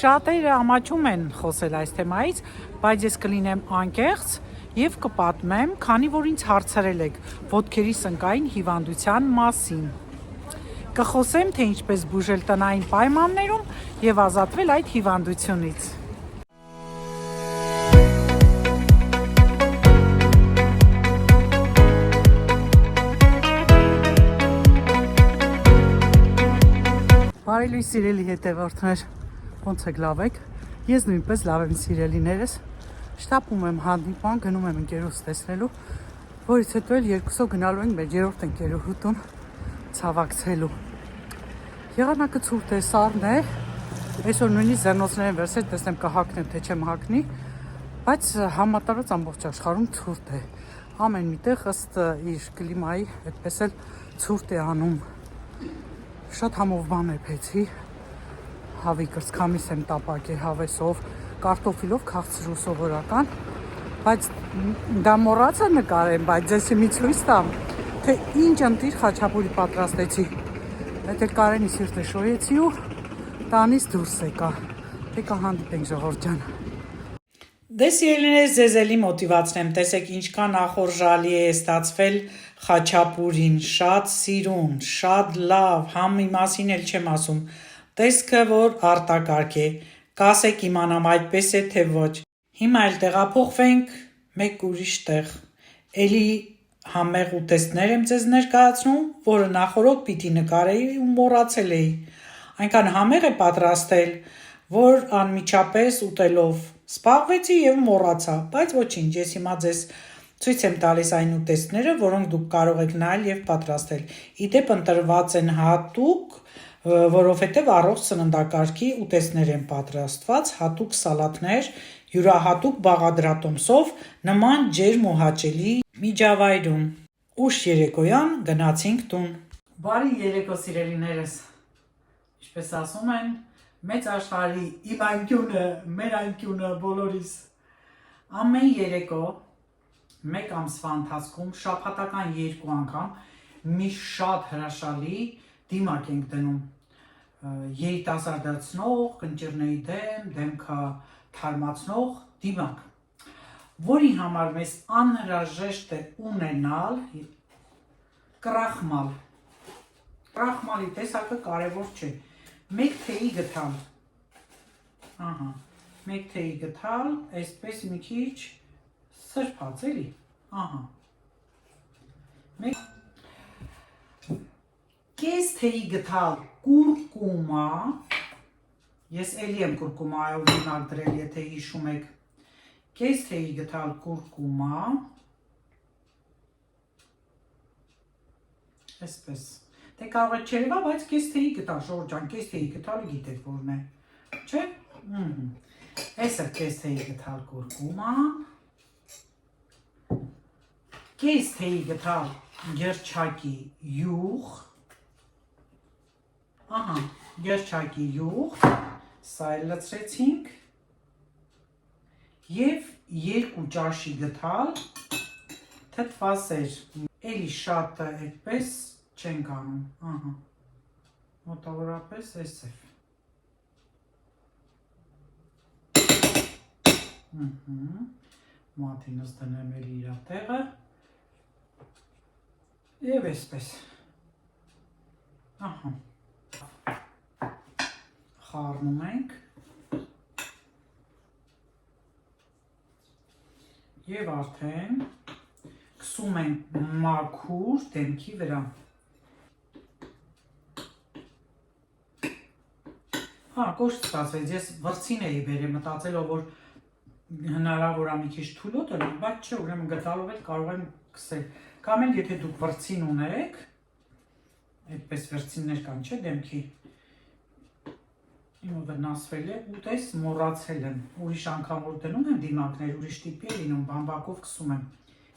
Շատերը ամաչում են խոսել այս թեմայից, բայց ես կլինեմ անկեղծ եւ կպատմեմ, քանի որ ինձ հարցրել եք ոտքերի սնկային հիվանդության մասին։ Կխոսեմ, թե ինչպես բուժել տնային պայմաններում եւ ազատվել այդ հիվանդությունից։ Բարի լույս սիրելի հետևորդներ, ոնց եք, լավ եք։ Ես նույնպես լավ եմ սիրելիներս։ Շտապում եմ հանդիպան, գնում եմ ընկերոս տեսնելու, որից հետո էլ երկուսով գնալու ենք մեր երրորդ ընկերուհու տուն ցավակցելու։ Եղանակը ցուրտ է, սառն է։ Այսօր նույնիսկ ձեռնոցներ են վերցրել, տեսնեմ կհագնեմ, թե չեմ հագնի, բայց համատարած ամբողջ աշխարհում ցուրտ է։ Ամեն միտեղ ըստ իր կլիմայի այդպես էլ ցուրտ է անում։ Շատ համով բան է փեցի, հավի կրծքամիս եմ տապակել հավեսով, կարտոֆիլով քաղցրու սովորական, բայց դա մոռացա նկարեմ, բայց ձեզ մի ցույց տամ, թե ինչ ընտիր խաչապուրի պատրաստեցի։ Այդ էլ Կարենի սիրտը շոյեցի ու տանից դուրս եկա, թե կհանդիպենք ժողովուրդ ջան։ Դե սիրելիներս, ձեզ էլի մոտիվացնեմ, տեսեք ինչքան ախորժալի է ստացվել խաչապուրին, շատ սիրուն, շատ լավ, համի մասին էլ չեմ ասում, տեսքը որ արտակարգ է, կասեք իմանամ այդպես է թե ոչ։ Հիմա էլ տեղափոխվենք մեկ ուրիշ տեղ, էլի համեղ ուտեստներ եմ ձեզ ներկայացնում, որը նախորդ պիտի նկարեի ու մոռացել էի, այնքան համեղ է պատրաստել, որ անմիջապես ուտելով սպաղվեցի եւ մոռացա, բայց ոչինչ, ես հիմա ձեզ ցույց եմ տալիս այն ուտեստները, որոնք դուք կարող եք նայել եւ պատրաստել։ Իդեպ ընտրված են հատուկ, որովհետեւ առողջ սննդակարգի ուտեստներ են պատրաստված, հատուկ սալատներ, յուրահատուկ բաղադրատոմսով, նման ջերմ ու հաճելի միջավայրում։ Ուշ երեկոյան գնացինք տուն։ Բարի երեկո սիրելիներս։ Ինչպես ասում են, մեծ աշխարհի իմ անկյունը, մեր անկյունը բոլորիս։ Ամեն երեկո մեկ ամսվա ընթացքում շաբաթական 2 անգամ մի շատ հրաշալի դիմակ ենք դնում, երիտասարդացնող, կնճիռների դեմ, դեմքը թարմացնող դիմակ, որի համար մեզ անհրաժեշտ է ունենալ կրախմալ։ Կրախմալի տեսակը կարևոր չէ, մեկ թեյի գթալ, մեկ թեյի գթալ, այսպես մի քիչ սրբած էլի, կես թեյի գթալ կուրկումա, ես էլի եմ կուրկումա օրինակ դրել, եթե հիշում եք, կես թեյի գթալ կուրկումա, այսպես, դե կարող է չերևա, բայց կես թեյի գտալ, Ժորժ ջան, կես թեյի գտալը գիտեք որն է, չէ՞։ Այս է կես թեյի գտալ կուրկումա, կես թեյի գտալ երջակի յուղ, երջակի յուղ, սա էլ լցրեցինք, և 2 ճաշի գտալ թթվասեր, էլի շատը այդպես չենք անում, մոտավորապես այսև, մատինս դնեմ էլի իրա տեղը, և այսպես, խառնում ենք, և արդեն քսում ենք մաքուր դեմքի վրա։ Կոշտ ստացվեց, ես վրձին էի բերել, մտածելով, որ հնարավոր է մի քիչ թուլոտ է, բայց չէ, ուրեմն գտալով էլ կարող եմ քսել։ Կամ էլ եթե դուք վրձին ունեք, այդպես վրձիններ կան, չէ, դեմքի, իմը վնասվել է, ուտես մոռացել եմ, ուրիշ անգամ որ դնում եմ դիմակներ, ուրիշ տիպի է լինում, բամբակով քսում եմ։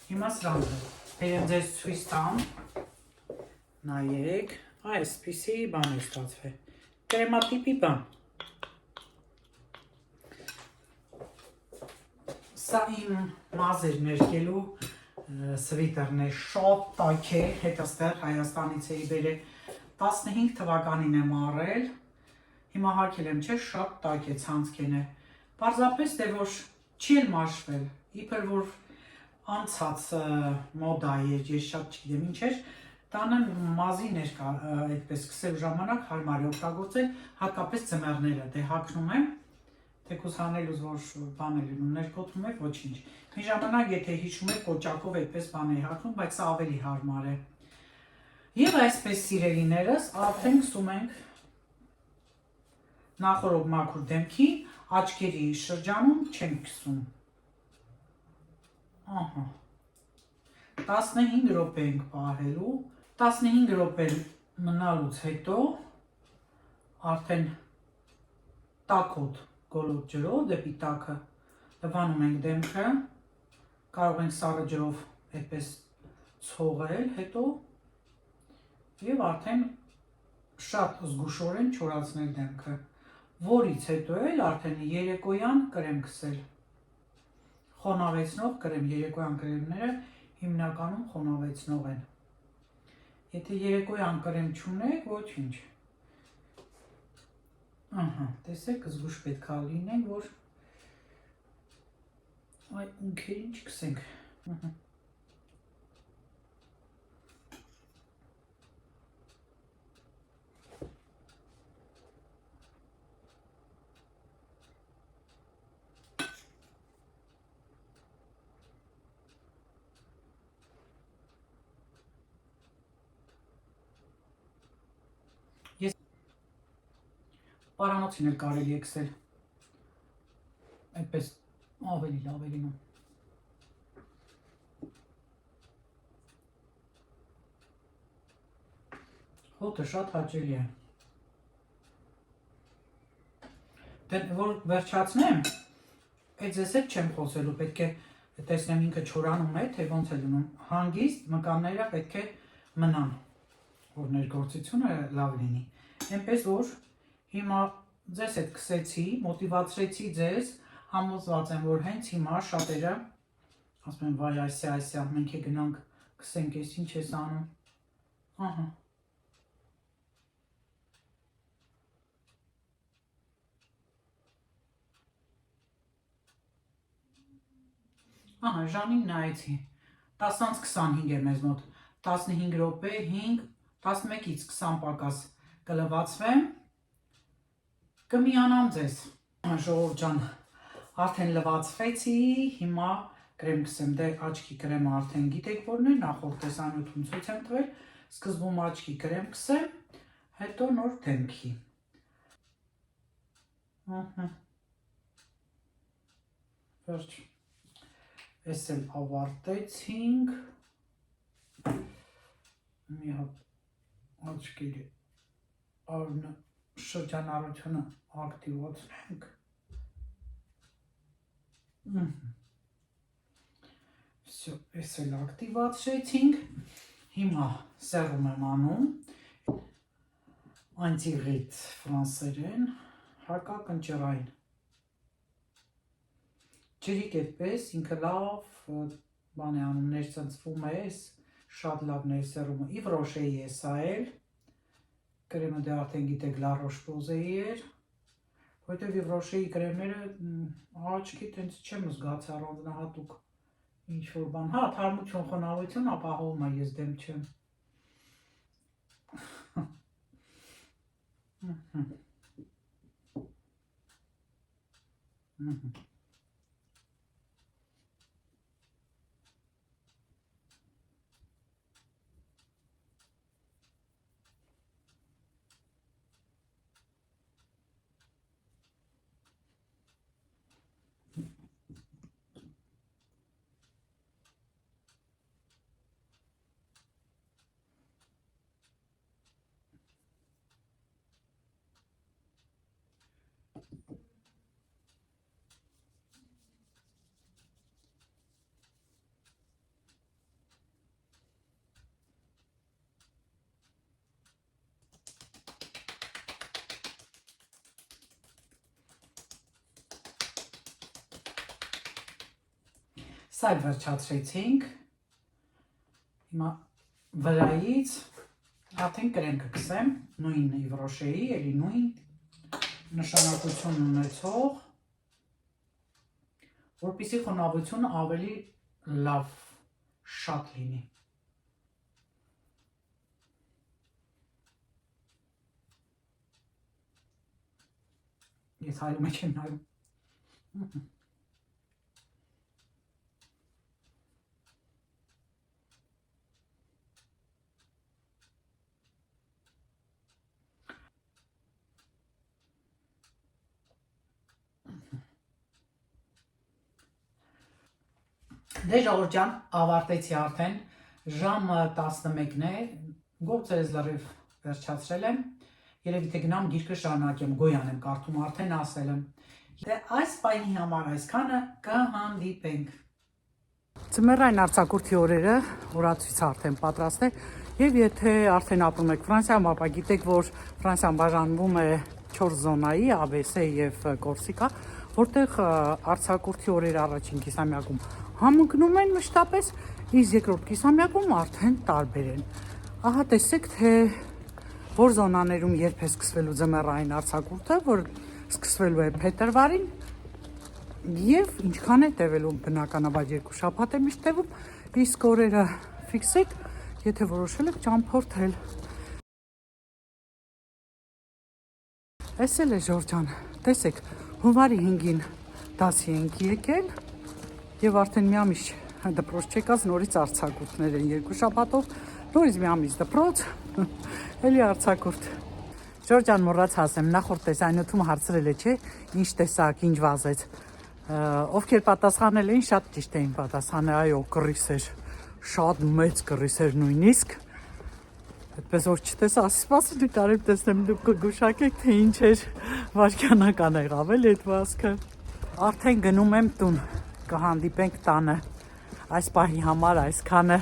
Հիմա սրանք է, բերեմ ձեզ ցույց տամ, նայեք, այսպիսի բան է ստացվել, կրեմատիպի բան։ Սա իմ մազեր ներկելու սվիտերն է, շատ տաք է, հետստեղ Հայաստանից էի բերել, 15 թվականին եմ առել, Հիմա հարկել եմ, չէ, շատ տաք է ցանցքեն է։ Պարզապես դե որ չի էլ մաշվել, իբր որ անցած մոդա է, ես շատ չգիտեմ ինչ էր, տանը մազի ներկա այդպես սկսելու ժամանակ հարմար է օգտագործել, հատկապես ձմեռները, դե հագնում եմ, թեկուզ հանելուց որ բան է լինում, ներկոթում է, ոչինչ։ Մի ժամանակ եթե հիշում եք կոճակով այդպես բան էի հագնում, բայց սա ավելի հարմար է։ Եվ այսպես սիրելիներս, արդեն գցում ենք նախորդ մաքուր դեմքի, աչքերի շրջանում չենք գցում։ Ահա։ 15 րոպե ենք պահելու, 15 րոպե մնալուց հետո արդեն տաքոտ գոլոտ ջրով դեպի տաքը լվանում ենք դեմքը, կարող ենք սառը ջրով այդպես ցողել հետո եւ արդեն շատ զգուշորեն չորացնել դեմքը, որից հետո էլ արդեն երեկոյան կրեմ քսել։ Խոնավեցնող կրեմ, երեկոյան կրեմները հիմնականում խոնավեցնող են։ Եթե երեկոյան կրեմ չունեք, ոչինչ։ Ահա, տեսեք, զգուշ պետք է լինենք, որ այ ունքերին չքսենք։ Պարանոցին էլ կարելի է քսել, այդպես ավելի լավ է լինում։ Հոտը շատ հաճելի է։ Դե որ վերջացնեմ, այդ ձեզ հետ չեմ խոսելու, պետք է տեսնեմ ինքը չորանում է, թե ոնց է լինում։ Հանգիստ մկանները պետք է մնան, որ ներգործությունը լավ լինի։ Այնպես որ հիմա ձեզ հետ քսեցի, մոտիվացրեցի ձեզ, համոզված եմ, որ հենց հիմա շատերը ասում են վայ այսա, մենք է գնանք քսենք, ես ինչ ես անում։ Ահա։ Ահա, ժամին նայեցի, 10:25 է մեզ մոտ, 15 րոպե, 5, 11-ից 20 պակաս կլվացվեմ, կմիանամ ձեզ, ժողովուրդ ջան, արդեն լվացվեցի, հիմա կրեմ քսեմ, դե աչքի կրեմը արդեն գիտեք որն է, նախորդ տեսանյութում ցույց եմ տվել, սկզբում աչքի կրեմ քսեմ, հետո նոր դեմքի։ Վերջ, ես էլ ավարտեցինք, մի հատ աչքերի արնը շրջանառությունը ակտիվացնենք։ Всё, ես էլ ակտիվացրեցինք, հիմա սեղում եմ անում, անտիղիտ ֆրանսերեն, հակակնճռային։ Ջրիկ այդպես, ինքը լավ բան է անում, ներծնծվում է, շատ լավ ներսեռումը, Իվ Ռոշեի է սա էլ, կրեմը դե արդեն գիտեք Լա Ռոշ-Պոզեի էր, որտեվ Իվ Ռոշեի կրեմները աչքի տենց չեմ զգացի առանձնահատուկ ինչ-որ բան, հա, թարմություն, խոնավություն ապահովում է, ես դեմ չեմ։ Սա վերջացրեցինք, հիմա վրայից արդեն կրեմ կքսեմ, նույն Իվ Ռոշեի, էլի նույն, նշանակություն ունեցող, որպեսզի խոնավությունը ավելի լավ, շատ լինի։ Ես հայր մեջ եմ նայում։ Դե ժողովուրդ ջան, ավարտեցի արդեն, ժամը 11-ն է, գործերս լրիվ վերջացրել եմ, երևի թե գնամ գիրքը շարունակեմ, Գոյան եմ կարդում, արդեն ասել եմ։ Դե այս պահի համար այսքանը, կհանդիպենք։ Ձմեռային արձակուրդի օրերը օրացույց արդեն պատրաստ է, եւ եթե արդեն ապրում եք Ֆրանսիայում, ապա գիտեք, որ Ֆրանսիան բաժանվում է 4 զոնայի, ABC եւ Կորսիկա, որտեղ արձակուրդի օրերը առաջին կիսամյակում համընկնում են մշտապես, իսկ երկրորդ կիսամյակում արդեն տարբեր են։ Ահա տեսեք, թե որ զոնաներում երբ է սկսվելու ձմեռային արձակուրդը, որ սկսվելու է փետրվարին, եւ ինչքան է տևելու, բնականաբար 2 շաբաթ է միշտ տևում, իսկ օրերը ֆիքսեք, եթե որոշել եք ճամփորդել։ Էս էլ է Ժորժ ջան, տեսեք, հունվարի 5-ին դասի ենք եկել եւ արդեն մի ամիս դպրոց չեկած, նորից արձակուրդներ են 2 շաբաթով, նորից մի ամիս դպրոց, էլի արձակուրդ։ Ժորժ ջան, մոռացա ասեմ, նախորդ տեսանյութում հարցրել է, չէ, ինչ տեսակ, ինչ վազեց։ Ովքեր պատասխանել էին, շատ ճիշտ էին պատասխանել, այո, կռիս էր, շատ մեծ կռիս էր նույնիսկ։ Այդպես որ չտեսա, սպասի տարիմ տեսնեմ, դուք կգուշակեք, թե ինչ էր վարքյանական եղավ էլ այդ վազքը։ Արդեն գնում եմ տուն, կհանդիպենք տանը, այս պահի համար այսքանը։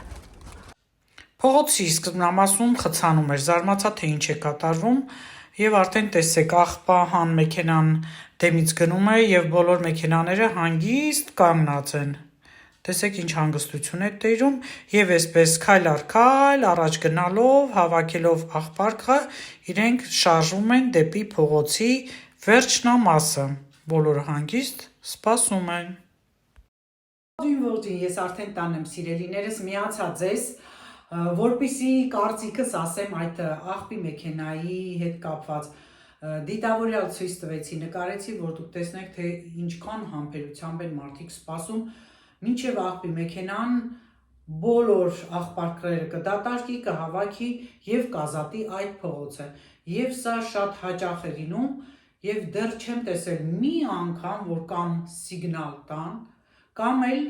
Փողոցի սկզբնամասում խցանում էր, զարմացա, թե ինչ է կատարվում, եւ արդեն տեսեք, աղբահան մեքենան դեմից գնում է եւ բոլոր մեքենաները հանգիստ կանգնած են։ Տեսեք ինչ հանգստություն է տերում եւ այսպես քայլ առ քայլ առաջ գնալով, հավաքելով աղբարկը, իրենք շարժվում են դեպի փողոցի վերջնամասը։ Բոլորը հանգիստ սպասում են։ Որդին, ես արդեն տան եմ, սիրելիներս, միացա ձեզ, որպեսզի կարծիքս ասեմ այդ աղբի մեքենայի հետ կապված։ Դիտավորյալ ցույց տվեցի, նկարեցի, որ դուք տեսնեք, թե ինչքան համբերությամբ են մարդիկ սպասում, մինչև աղբի մեքենան բոլոր աղբարկները կդատարկի, կհավաքի եւ կազատի այդ փողոցը։ Եվ սա շատ հաճախ է լինում, եւ դեռ չեմ տեսել մի անգամ, որ կամ սիգնալ տան, կամ էլ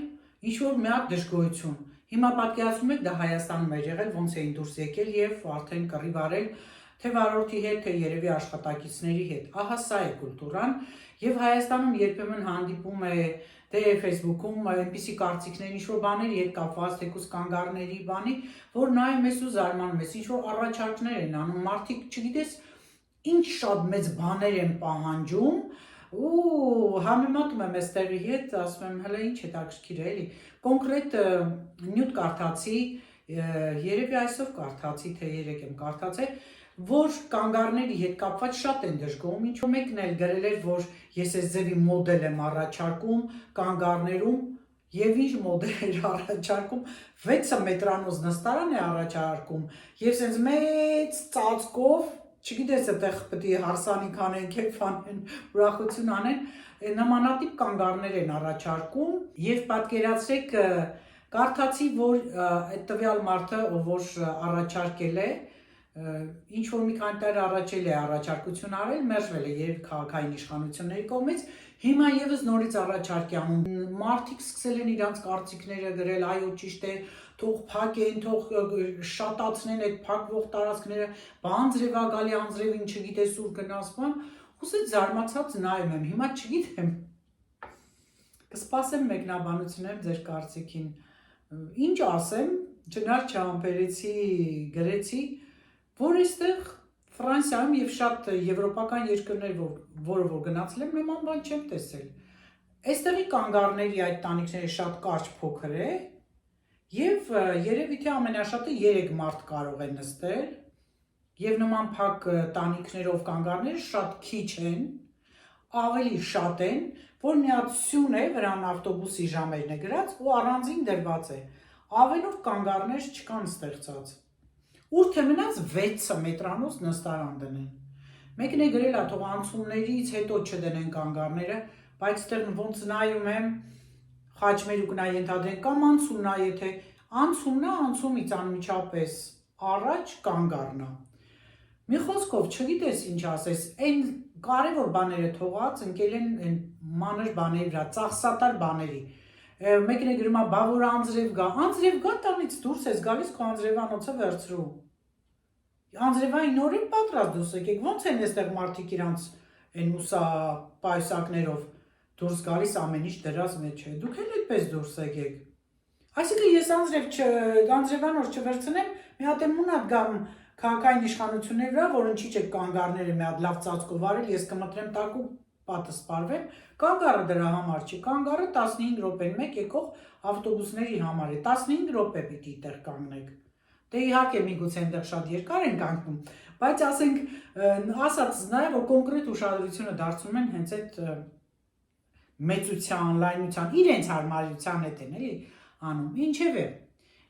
ինչ-որ մի հատ դժգոհություն։ Հիմա պատկերացնում եք, դա Հայաստանում էր եղել, ոնց էին դուրս եկել եւ արդեն կռիվ արել թե վարորդի հետ, թե երևի աշխատակիցների հետ։ Ահա սա է կուլտուրան, եւ Հայաստանում երբեմն հանդիպում է դե Facebook-ում այնպիսի կարծիքներ, ինչ-որ բաների հետ կապված, թեկուզ կանգառների բանի, որ նայում ես ու զարմանում ես, ինչ-որ առաջարկներ են անում, մարդիկ, չգիտես, ինչ շատ մեծ բաներ են պահանջում, ու համեմատում եմ այստեղի հետ, ասում եմ, հələ ինչ հետաքրքիր է, էլի, կոնկրետ նյութ կարդացի, երևի այսօր կարդացի, թե երեկ եմ կարդացել, որ կանգառների հետ կապված շատ են դժգոհում, ինչ-որ մեկն էլ գրել էր, որ ես այս ձևի մոդել եմ առաջարկում կանգառներում, եւ ինչ մոդել էր առաջարկում, 6 մետրանոց նստարան է առաջարկում, եւ սենց մեծ ծածկով, չգիտես, այդտեղ պետք է հարսանիք անեն, քեֆ անեն, ուրախություն անեն, նմանատիպ կանգառներ են առաջարկում եւ պատկերացրեք, կարդացի, որ այդ տվյալ մարդը, ով որ առաջարկել է, ինչ որ մի քանի տարի առաջ է առաջարկություն արել, մերժվել է երբ քաղաքային իշխանությունների կողմից, հիմա եւս նորից առաջարկ է անում։ Մարդիկ սկսել են իրանց կարծիքները գրել, այո, ճիշտ է, թող փակեն, թող շատացնեն այդ փակվող տարածքները, բանձրև ա գալի, անձրևին չգիտես ուր գնաս, բան, ուսից զարմացած նայում եմ, հիմա չգիտեմ։ Կսպասեմ մեկնաբանություններ ձեր կարծիքին։ Ինչ ասեմ, չնայած չհամբերեցի, գրեցի, որ այստեղ Ֆրանսիայում եւ շատ եվրոպական երկրներ, որը որ գնացել եմ, նման բան չեմ տեսել։ Այստեղի կանգառների այդ տանիքները շատ կարճ փոքր է, եւ երևի թե ամենաշատը 3 մարդ կարող է նստել, եւ նման փակ տանիքներով կանգառները շատ քիչ են, ավելի շատ են, որ մի հատ սյուն է, վրան ավտոբուսի ժամերն է գրած ու առանձին դրված է։ Ավելորդ կանգառներ չկան ստեղծած։ Ուր թե մնաց 6 մետրանոց նստարան դնեն։ Մեկն է գրել, թող անցումներից հետո չդնեն կանգառները, բայց այդտեղ ոնց նայում եմ, խաչմերուկն է ենթադրեն կամ անցումն է, եթե անցումն է, անցումից անմիջապես առաջ կանգառն է։ Մի խոսքով չգիտես ինչ ասես, այն կարևոր բաները թողած ընկել են այն մանր բաների վրա, ծախսատար բաների։ Մեկն է գրում, բա որ անձրև գա, տանից դուրս ես գալիս, քո անձրևանոցը վերցրու։ Անձրևային նորին պատրաստ դուրս եկեք, ոնց են այստեղ մարդիկ իրանց այն ուսա պայուսակներով դուրս գալիս ամեն ինչ դրած մեջ է։ Դուք էլ այդպես դուրս եկեք։ Այսինքն ես անձրևանոց չվերցնեմ, մի հատ եմ ունատ գամ քաղաքային իշխանությունների վրա, որ ինչի՞ չեք կանգառները մի հատ լավ ծածկով արել, ես կմտրեմ տակու պատը սպարվեմ, կանգառը դրա համար չի, կանգառը 15 րոպեն մեկ եկող ավտոբուսների համար է, 15 րոպե պիտի այդտեղ կանգնեք։ Դե իհարկե միգուցե այնտեղ շատ երկար են կանգնում, բայց ասենք ասած նաև որ կոնկրետ ուշադրությունը դարձնում են հենց այդ մեծության, լայնության, իրենց հարմարության հետ են էլի անում։ Ինչևէ,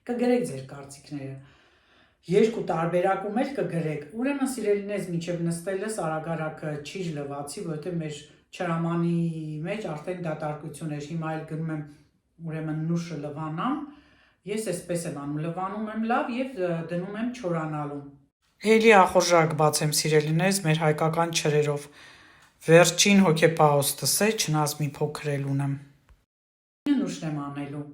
կգրեք ձեր կարծիքները։ Երկու տարբերակում էլ կգրեք։ Ուրեմն սիրելիներս մինչև նստելս արագ-արագ չիժ լվացի, որովհետև մեր չրամանի մեջ արդեն դատարկություն էր։ Հիմա էլ գնում եմ ուրեմն նուշը լվանամ։ Ես այսպես եմ անում, լվանում եմ լավ եւ դնում եմ չորանալու։ Էլի ախորժակ բացեմ սիրելիներս մեր հայկական չրերով։ Վերջին հոգեպահոստս է, չնայած մի փոքր էլ ունեմ։ Նուշն եմ անելու։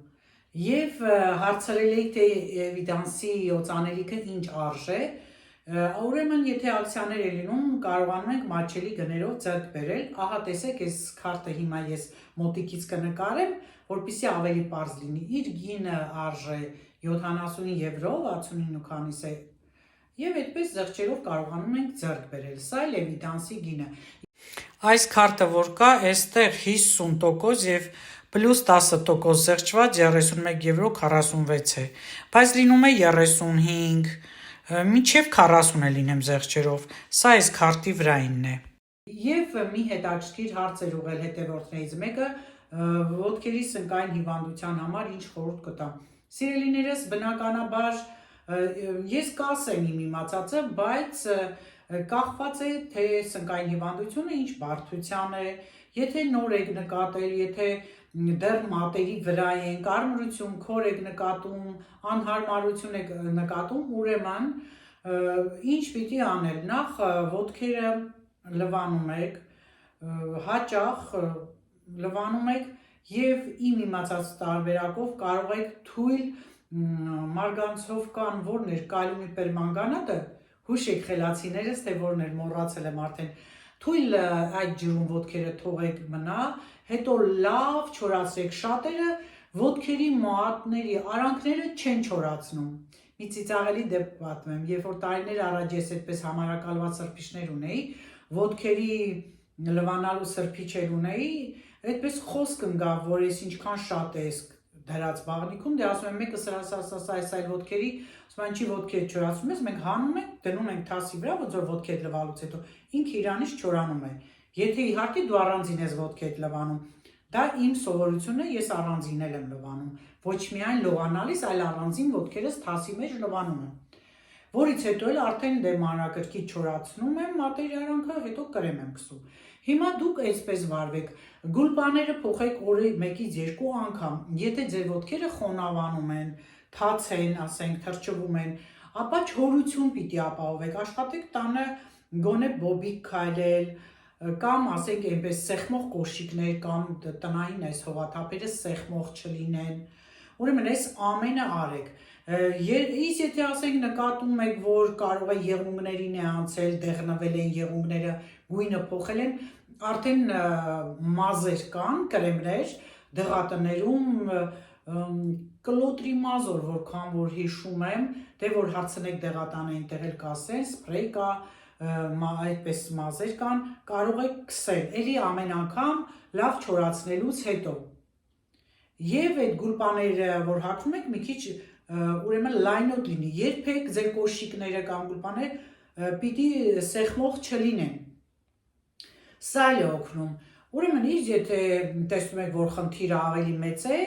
Եվ հարցրել էի, թե էվիդանսի օծանելիքը ինչ արժե, ուրեմն եթե ակցիաներ է լինում, կարողանում ենք մատչելի գներով ձեռք բերել, ահա տեսեք, այս քարտը հիմա ես մոտիկից կնկարեմ, որպեսզի ավելի պարզ լինի, իր գինը արժե 70 եվրո, 69 քանիս է, եւ այդպես զեղչերով կարողանում ենք ձեռք բերել, սա էլ էվիդանսի գինը։ Այս քարտը որ կա, այստեղ 50% եւ պլյուս 10% զեղչված 31 եվրո 46 է, բայց լինում է 35, մինչև 40 է լինեմ զեղչերով, սա այս քարտի վրայինն է։ Եվ մի հետաքրքիր հարց էր ուղղել հետևորդներից մեկը, ոտքերի սնկային հիվանդության համար ինչ խորհուրդ կտամ։ Սիրելիներս, բնականաբար ես կասեմ իմ իմացածը, բայց կախված է թե սնկային հիվանդությունը ինչ բարդության է, եթե նոր եք նկատել, եթե դեռ մատերի վրա են, կարմրություն, քոր եք նկատում, անհարմարություն եք նկատում, ուրեմն ինչ պիտի անել։ Նախ ոտքերը լվանում եք, հաճախ լվանում եք եւ իմ իմացած տարբերակով կարող եք թույլ մարգանցով կան որն էր կալիումի պերմանգանատը, հուշեք խելացիներս, թե որն էր մոռացել եմ արդեն, թույլ այդ ջրում ոտքերը թողեք մնա, հետո լավ չորացրեք, շատերը ոտքերի մոատների արանքները չեն չորացնում։ Մի ծիծաղելի դեպք պատմեմ, երբ որ տարիներ առաջ ես այդպես համարակալված սրբիչներ ունեի, ոտքերի լվանալու սրբիչեր ունեի, այդպես խոսք ընկավ, որ ես ինչքան շատ է դրած բաղնիքում, դե ասում եմ մեկը սրա այլ ոտքերի, ասում են չի ոտքերը չորացնում ես, մենք հանում ենք, դնում ենք թասի վրա, ոնց որ ոտքեր լվալուց հետո ինքը իրանից չորանում է։ Եթե իհարկե դու առանձին ես ոտքեր լվանում, դա իմ սովորությունն է, ես առանձին եմ լվանում, ոչ միայն լողանալիս, այլ առանձին ոտքերս թասի մեջ լվանում եմ։ Որից հետո էլ արդեն դե մանրակրկիտ չորացնում եմ մատերի արանքը, հետո կրեմ եմ քսում։ Հիմա դուք այսպես վարվեք, գուլպաները փոխեք օրը 1-ից 2 անգամ, եթե ձեր ոտքերը խոնավանում են, թաց են, ասենք, թրջվում են, ապա չորություն պիտի ապահովեք, աշխատեք տանը գոնե բոբիկ քայլել, կամ ասենք այնպես սեղմող կոշիկներ կամ տնային այս հողաթափերը սեղմող չլինեն, ուրեմն այս ամենը արեք, իսկ եթե ասենք նկատում եք, որ կարող է եղունգներին է անցել, դեղնվել են եղունգները, գույնը փոխել են, արդեն մազեր կան, կրեմներ, դեղատներում կլոտրիմազոր, որքան որ հիշում եմ, դե որ հարցնեք դեղատանը այնտեղ էլ կասեն, սպրեյ կա, այդպես մազեր կան, կարող եք քսել, էլի ամեն անգամ լավ չորացնելուց հետո։ Եվ այդ գուլպաները, որ հագնում եք, մի քիչ ուրեմն լայնոտ լինի, երբեք ձեր կոշիկները կամ գուլպաները պիտի սեղմող չլինեն։ Սա էլ է օգնում։ Ուրեմն իր եթե տեսնում եք, որ խնդիրը ավելի մեծ է,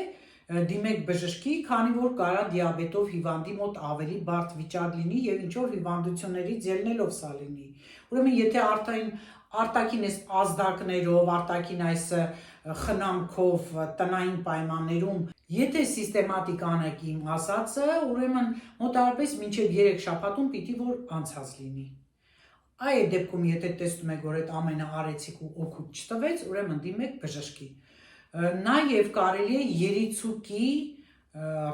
դիմեք բժշկի, քանի որ կարա դիաբետով հիվանդի մոտ ավելի բարդ վիճակ լինի եւ ինչ որ հիվանդություններից ելնելով սա լինի։ Ուրեմն եթե արտաքին այս ազդակներով, արտաքին այս խնամքով, տնային պայմաններում, եթե սիստեմատիկ անեք իմ ասածը, ուրեմն մոտավորապես մինչև 3 շաբաթում պիտի որ անցած լինի։ Այդ դեպքում եթե տեսնում եք, որ այդ ամենը արեցիք ու օգուտ չտվեց, ուրեմն դիմեք բժշկի։ Նաև կարելի է երիցուկի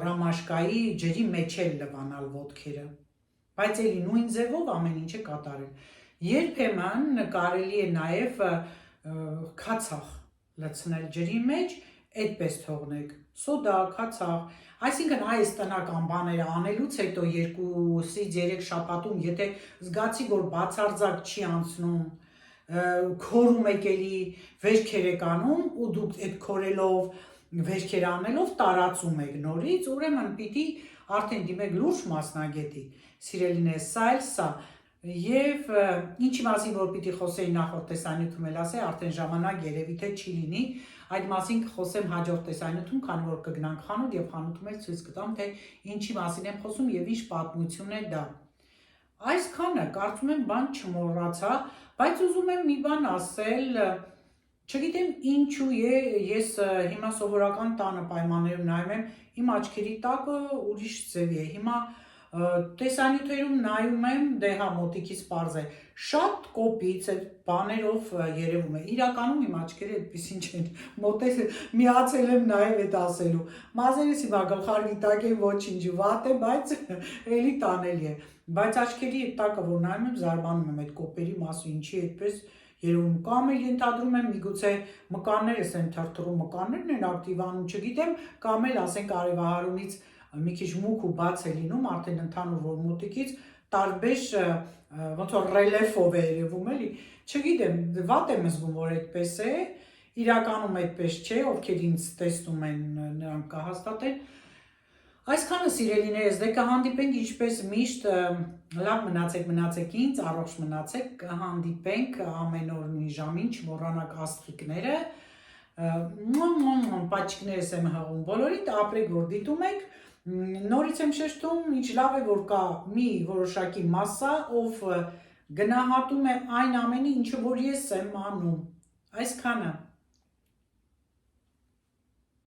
ռամաշկայի ջրի մեջ էլ լվանալ ոտքերը, բայց էլի նույն ձևով ամեն ինչը կատարել։ Երբեմն կարելի է նաև քացախ լցնել ջրի մեջ, այդպես թողնեք, սոդա, քացախ, այսինքն այս տնական բաները անելուց հետո 2-ից 3 շաբաթում, եթե զգացի, որ բացարձակ չի անցնում, քորում եք էլի, վերքեր եք անում ու դուք այդ քորելով, վերքեր անելով տարածում եք նորից, ուրեմն պիտի արդեն դիմեք լուրջ մասնագետի, սիրելիներ, սա էլ սա, եւ ինչի մասին որ պիտի խոսեի նախորդ տեսանյութում էլ ասեի, արդեն ժամանակ երևի թե չի լինի, այդ մասին կխոսեմ հաջորդ տեսանյութում, քանի որ կգնանք խանութ եւ խանութում էլ ցույց կտամ, թե ինչի մասին եմ խոսում եւ ինչ պատմություն է դա։ Այսքանը, կարծում եմ բան չմոռացա, բայց ուզում եմ մի բան ասել, չգիտեմ ինչու է, ես հիմա սովորական տանը պայմաններում նայում եմ, իմ աչքերի տակը ուրիշ ձևի է, հիմա տեսանյութերում նայում եմ, դե հա մոտիկից պարզ է, շատ կոպիծ այդ բաներով երևում է, իրականում իմ աչքերը այդպեսին չեն, միացել եմ նաև այդ ասելու, մազերս հիմա գլխարկի տակ է ոչինչ վատ է, բայց էլի տանելի է, բայց աչքերի այդ տակը որ նայում եմ, զարմանում եմ այդ կոպերի մասը ինչի այդպես երևում, կամ էլ ենթադրում եմ միգուցե մկաններս են թրթռում, մկաններն են ակտիվանում, չգիտեմ, կամ էլ ասենք արևահարումից մի քիչ մուգ ու բաց է լինում, արդեն ընդհանուր որ մոտիկից տարբեր ոնց որ ռելիեֆով է երևում էլի, չգիտեմ, վատ եմ զգում, որ այդպես է, իրականում այդպես չէ, ովքեր ինձ տեսնում են, նրանք կհաստատեն։ Այսքանը սիրելիներս, դե կհանդիպենք ինչպես միշտ, լավ մնացեք ինձ, առողջ մնացեք, կհանդիպենք ամեն օր նույն ժամին, չմոռանաք աստղիկները, պաչիկներս եմ հղում բոլորիդ, ապրեք որ դիտում եք, նորից եմ շեշտում, ինչ լավ է որ կա մի որոշակի մասսա, ով գնահատում է այն ամենը, ինչը որ ես եմ անում, այսքանը։